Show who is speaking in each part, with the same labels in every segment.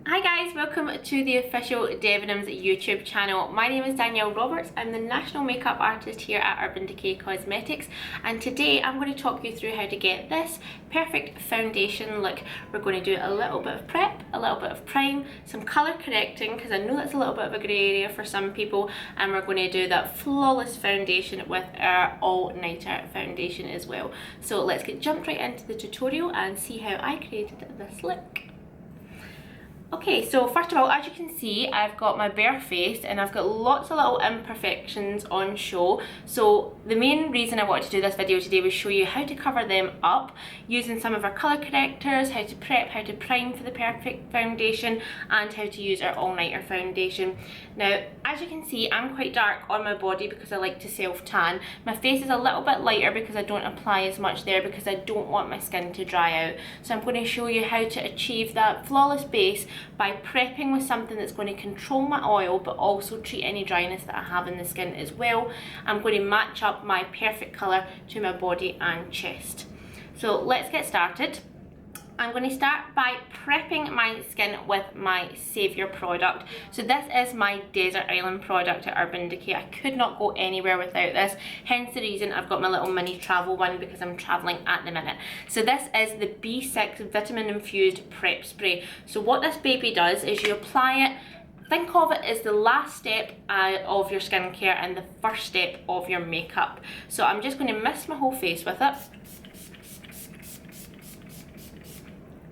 Speaker 1: Hi guys, welcome to the official Debenhams YouTube channel. My name is Danielle Roberts. I'm the national makeup artist here at Urban Decay Cosmetics, and today I'm going to talk you through how to get this perfect foundation look. We're going to do a little bit of prep, a little bit of prime, some colour correcting because I know that's a little bit of a grey area for some people, and we're going to do that flawless foundation with our all-nighter foundation as well. So let's get jumped right into the tutorial and see how I created this look. Okay, so first of all, as you can see, I've got my bare face and I've got lots of little imperfections on show. So the main reason I wanted to do this video today was show you how to cover them up using some of our colour correctors, how to prep, how to prime for the perfect foundation, and how to use our all-nighter foundation. Now, as you can see, I'm quite dark on my body because I like to self-tan. My face is a little bit lighter because I don't apply as much there because I don't want my skin to dry out. So I'm going to show you how to achieve that flawless base by prepping with something that's going to control my oil but also treat any dryness that I have in the skin as well. I'm going to match up my perfect colour to my body and chest. So let's get started. I'm going to start by prepping my skin with my Saviour product. So this is my Desert Island product at Urban Decay. I could not go anywhere without this, hence the reason I've got my little mini travel one because I'm travelling at the minute. So this is the B6 vitamin infused prep spray. So what this baby does is you apply it. Think of it as the last step of your skincare and the first step of your makeup. So I'm just going to mist my whole face with it.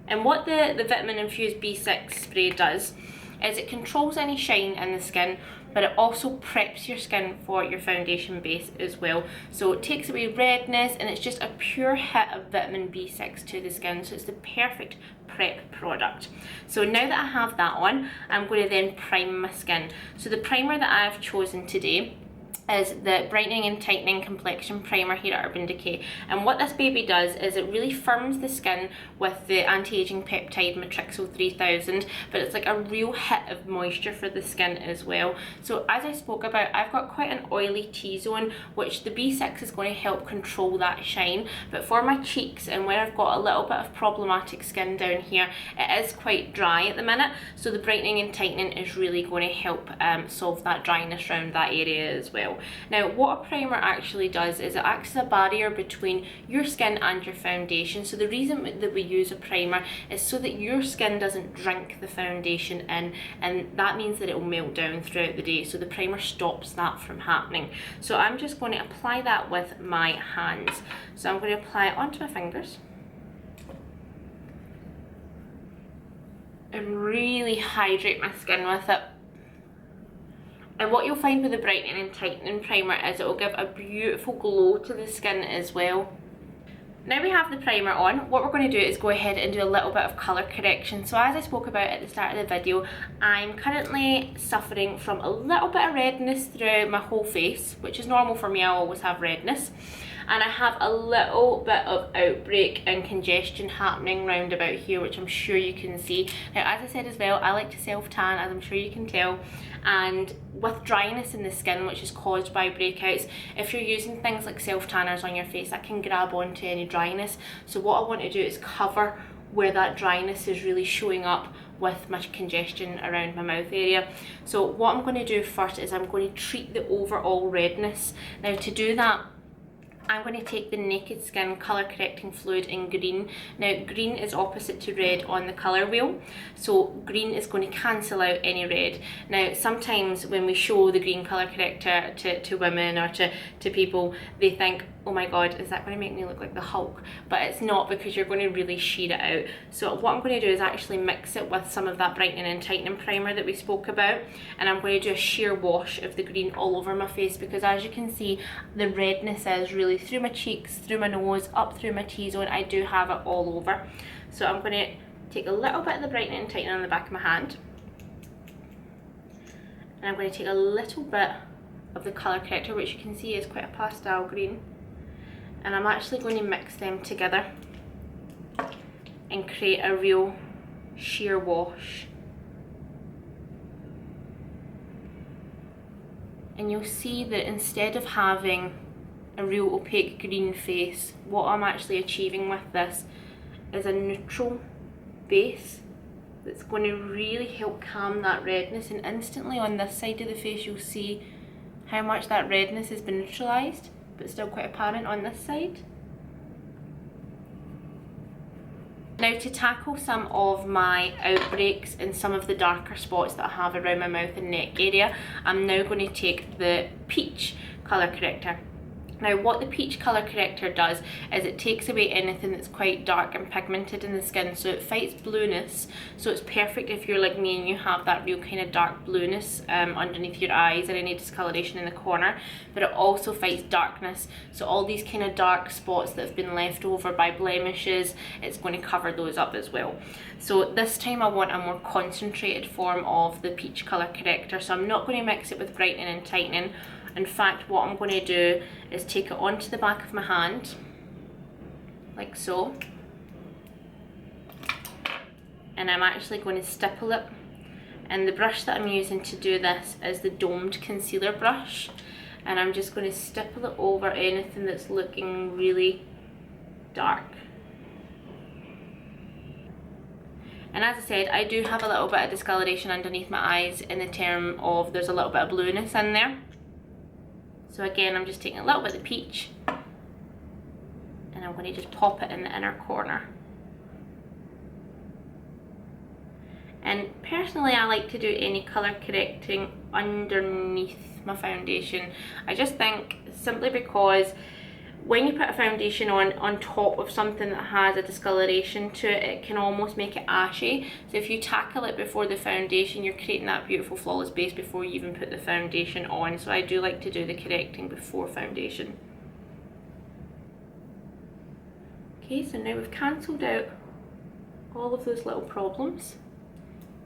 Speaker 1: And what the vitamin infused B6 spray does is it controls any shine in the skin, but it also preps your skin for your foundation base as well. So it takes away redness and it's just a pure hit of vitamin B6 to the skin. So it's the perfect prep product. So now that I have that on, I'm going to then prime my skin. So the primer that I've chosen today is the Brightening and Tightening Complexion Primer here at Urban Decay. And what this baby does is it really firms the skin with the anti-aging peptide Matrixyl 3000, but it's like a real hit of moisture for the skin as well. So as I spoke about, I've got quite an oily T-zone, which the B6 is going to help control that shine. But for my cheeks and where I've got a little bit of problematic skin down here, it is quite dry at the minute. So the Brightening and Tightening is really going to help solve that dryness around that area as well. Now, what a primer actually does is it acts as a barrier between your skin and your foundation. So the reason that we use a primer is so that your skin doesn't drink the foundation in, and that means that it will melt down throughout the day. So the primer stops that from happening. So I'm just going to apply that with my hands. So I'm going to apply it onto my fingers and really hydrate my skin with it. And what you'll find with the Brightening and Tightening Primer is it will give a beautiful glow to the skin as well. Now we have the primer on, what we're going to do is go ahead and do a little bit of colour correction. So as I spoke about at the start of the video, I'm currently suffering from a little bit of redness throughout my whole face, which is normal for me, I always have redness. And I have a little bit of outbreak and congestion happening round about here, which I'm sure you can see. Now, as I said as well, I like to self-tan, as I'm sure you can tell. And with dryness in the skin, which is caused by breakouts, if you're using things like self-tanners on your face, that can grab onto any dryness. So what I want to do is cover where that dryness is really showing up with my congestion around my mouth area. So what I'm going to do first is I'm going to treat the overall redness. Now to do that, I'm going to take the Naked Skin Colour Correcting Fluid in green. Now green is opposite to red on the colour wheel, so green is going to cancel out any red. Now sometimes when we show the green colour corrector to women or to people, they think, oh my god, is that going to make me look like the Hulk? But it's not, because you're going to really sheer it out. So what I'm going to do is actually mix it with some of that Brightening and Tightening Primer that we spoke about, and I'm going to do a sheer wash of the green all over my face, because as you can see, the redness is really through my cheeks, through my nose, up through my T-zone. I do have it all over. So I'm going to take a little bit of the Brightening and Tightening on the back of my hand, and I'm going to take a little bit of the colour corrector, which you can see is quite a pastel green, and I'm actually going to mix them together and create a real sheer wash. And you'll see that instead of having a real opaque green face, what I'm actually achieving with this is a neutral base that's going to really help calm that redness, and instantly on this side of the face you'll see how much that redness has been neutralised, but still quite apparent on this side. Now, to tackle some of my outbreaks and some of the darker spots that I have around my mouth and neck area, I'm now going to take the peach colour corrector. Now, what the peach colour corrector does is it takes away anything that's quite dark and pigmented in the skin, so it fights blueness, so it's perfect if you're like me and you have that real kind of dark blueness underneath your eyes and any discoloration in the corner, but it also fights darkness, so all these kind of dark spots that have been left over by blemishes, it's going to cover those up as well. So this time I want a more concentrated form of the peach colour corrector, so I'm not going to mix it with brightening and tightening. In fact, what I'm going to do is take it onto the back of my hand, like so, and I'm actually going to stipple it, and the brush that I'm using to do this is the domed concealer brush, and I'm just going to stipple it over anything that's looking really dark. And as I said, I do have a little bit of discoloration underneath my eyes in the term of there's a little bit of blueness in there. So again, I'm just taking a little bit of peach and I'm going to just pop it in the inner corner. And personally, I like to do any colour correcting underneath my foundation. I just think simply because when you put a foundation on top of something that has a discoloration to it, it can almost make it ashy. So if you tackle it before the foundation, you're creating that beautiful flawless base before you even put the foundation on. So I do like to do the correcting before foundation. Okay, so now we've cancelled out all of those little problems.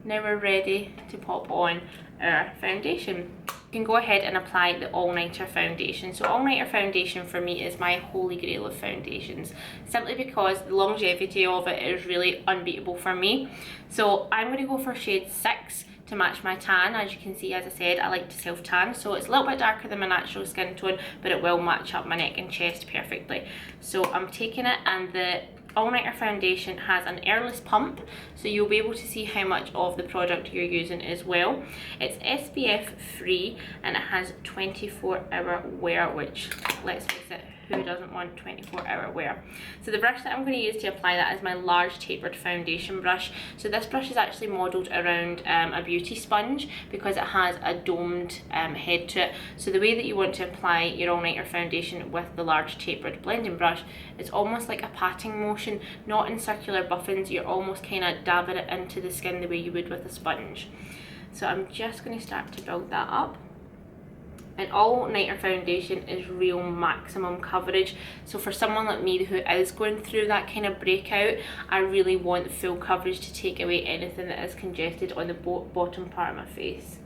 Speaker 1: Now we're ready to pop on our foundation. You can go ahead and apply the all-nighter foundation. So all-nighter foundation for me is my holy grail of foundations, simply because the longevity of it is really unbeatable for me. So I'm going to go for shade 6 to match my tan. As you can see, as I said, I like to self-tan, so it's a little bit darker than my natural skin tone, but it will match up my neck and chest perfectly. So I'm taking it, and the all-nighter foundation has an airless pump, so you'll be able to see how much of the product you're using as well. It's SPF free and it has 24-hour wear, which, let's face it, who doesn't want 24-hour wear? So the brush that I'm going to use to apply that is my large tapered foundation brush. So this brush is actually modelled around a beauty sponge because it has a domed head to it. So the way that you want to apply your all-nighter foundation with the large tapered blending brush, it's almost like a patting motion, not in circular buffings. You're almost kind of dabbing it into the skin the way you would with a sponge. So I'm just going to start to build that up. An all-nighter foundation is real maximum coverage, so for someone like me who is going through that kind of breakout, I really want full coverage to take away anything that is congested on the bottom part of my face.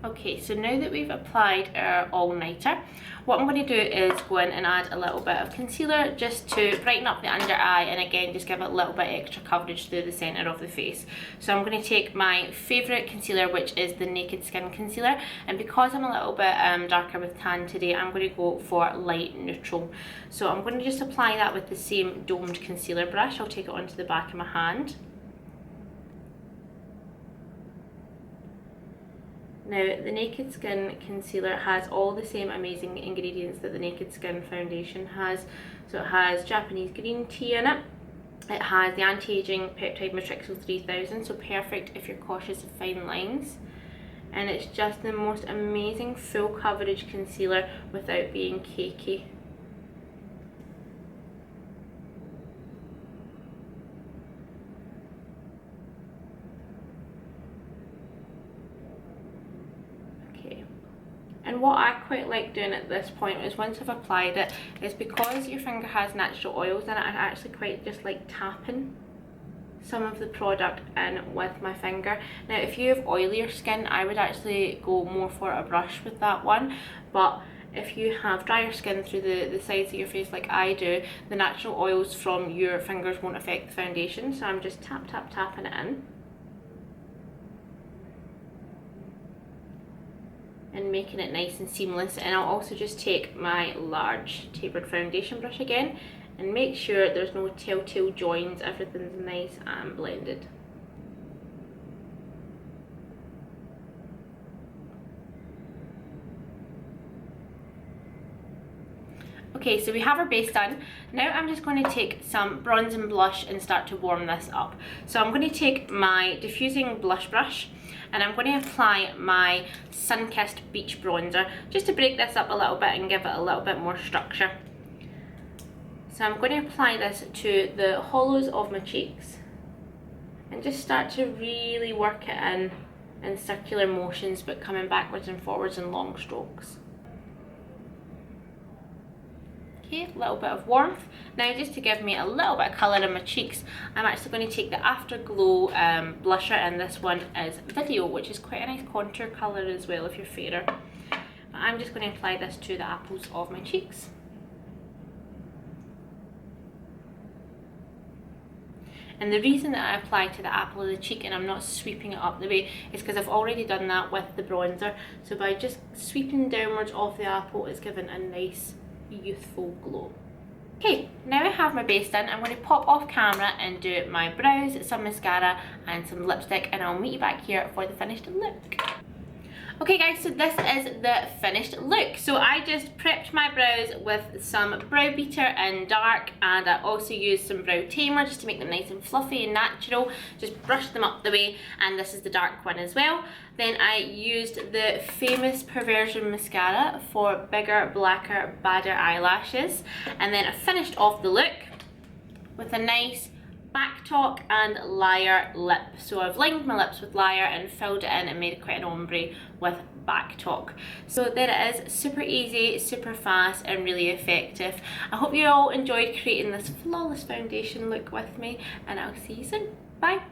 Speaker 1: Okay, so now that we've applied our all-nighter, what I'm going to do is go in and add a little bit of concealer just to brighten up the under eye, and again just give it a little bit extra coverage through the centre of the face. So I'm going to take my favourite concealer, which is the Naked Skin concealer, and because I'm a little bit darker with tan today, I'm going to go for light neutral. So I'm going to just apply that with the same domed concealer brush. I'll take it onto the back of my hand. Now, the Naked Skin concealer has all the same amazing ingredients that the Naked Skin foundation has. So it has Japanese green tea in it. It has the anti-aging peptide Matrixyl 3000, so perfect if you're cautious of fine lines. And it's just the most amazing full coverage concealer without being cakey. And what I quite like doing at this point is once I've applied it, is because your finger has natural oils in it, I actually quite just like tapping some of the product in with my finger. Now if you have oilier skin, I would actually go more for a brush with that one, but if you have drier skin through the sides of your face like I do, the natural oils from your fingers won't affect the foundation, so I'm just tapping it in. and making it nice and seamless. And I'll also just take my large tapered foundation brush again and make sure there's no telltale joins, everything's nice and blended. Okay, so we have our base done. Now I'm just going to take some bronze and blush and start to warm this up. So I'm going to take my diffusing blush brush and I'm going to apply my Sun-Kissed Beach Bronzer just to break this up a little bit and give it a little bit more structure. So I'm going to apply this to the hollows of my cheeks and just start to really work it in circular motions, but coming backwards and forwards in long strokes. Okay, a little bit of warmth. Now just to give me a little bit of colour in my cheeks, I'm actually going to take the Afterglow blusher, and this one is Video, which is quite a nice contour colour as well if you're fairer. But I'm just going to apply this to the apples of my cheeks. And the reason that I apply to the apple of the cheek and I'm not sweeping it up the way is because I've already done that with the bronzer. So by just sweeping downwards off the apple, it's given a nice youthful glow. Okay, now I have my base done, I'm going to pop off camera and do my brows, some mascara and some lipstick, and I'll meet you back here for the finished look. Okay guys, so this is the finished look. So I just prepped my brows with some brow beater in dark, and I also used some brow tamer just to make them nice and fluffy and natural. Just brushed them up the way, and this is the dark one as well. Then I used the famous Perversion mascara for bigger, blacker, badder eyelashes. And then I finished off the look with a nice back talk and liar lip. So I've lined my lips with liar and filled it in and made quite an ombre with back talk. So there it is, super easy, super fast and really effective. I hope you all enjoyed creating this flawless foundation look with me, and I'll see you soon. Bye.